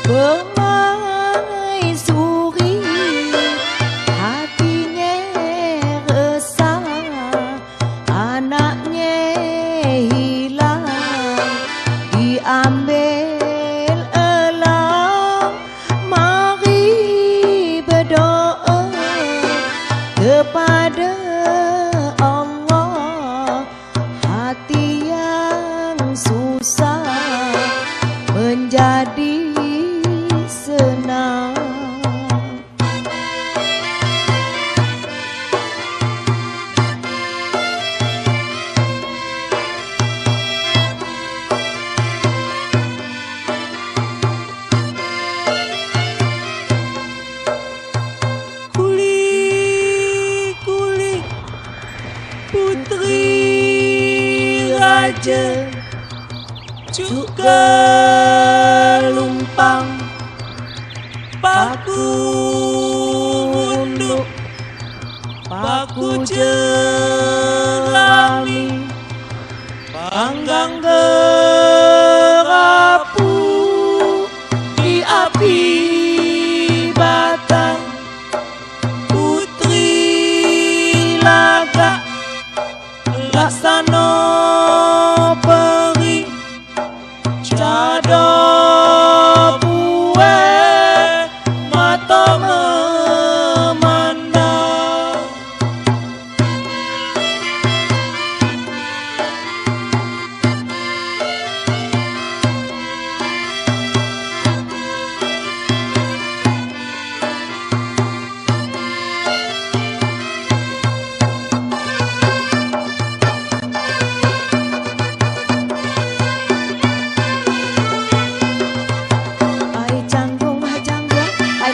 Permaisuri hatinya resah, anaknya hilang diambil elang. Mari berdoa kepada Allah, hati yang susah menjadi senang. Kuli-kuli putri raja, juga lumpang paku unduk, paku jerami, panggang gerapu di api batang. Putri lagak laksana peri, cada buwe mata memandang.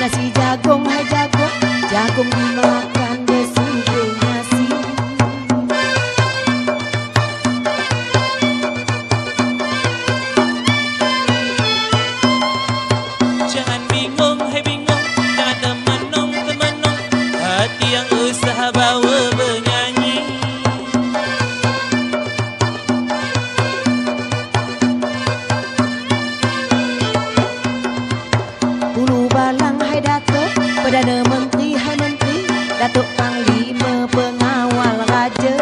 Nasi jagung, hai jagung, jagung dimakan bersih nasi. Jangan bingung, hai bingung, jangan temenung, temenung, hati yang usaha bawa bernyanyi. Ulu balang, hai Datuk Perdana Menteri, hai Menteri, Datuk Panglima pengawal raja.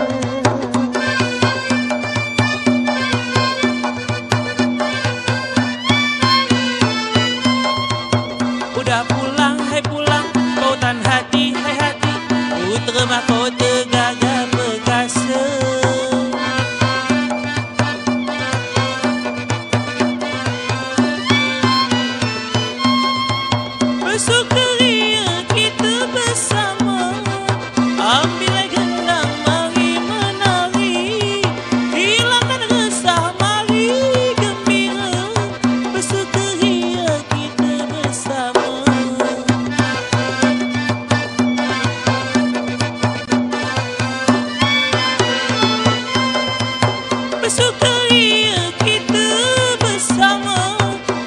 Udah pulang, hai pulang, pautan hati, hai hati, putra mahkota gagah perkasa. Besok ceria kita bersama, ambil gendang mari menari, hilangkan resah mari gembira. Besok ceria kita bersama. Besok ceria kita bersama,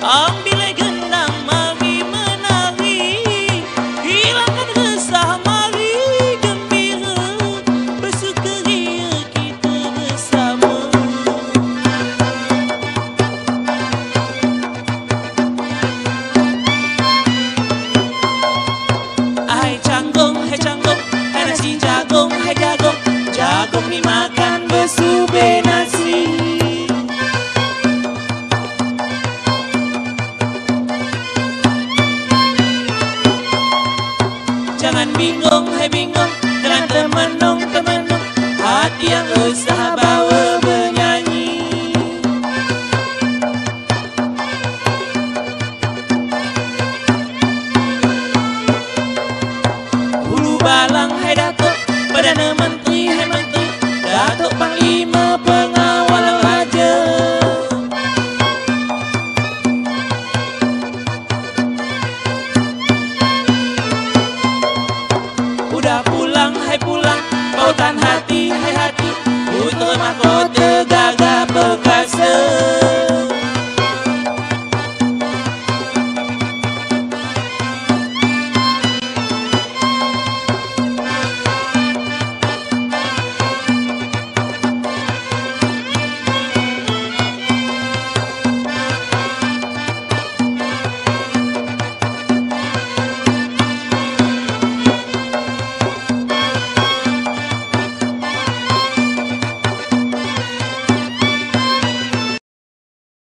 ambil gendang mari menari, hilangkan resah mari gembira. Bersukaria kita bersama. Hai canggung, hai canggung, hai nasi jagung, hai jagung, jagung dimakan bersube nasi. Jangan bingung, hai bingung, jangan temenung, temenung, hati yang usaha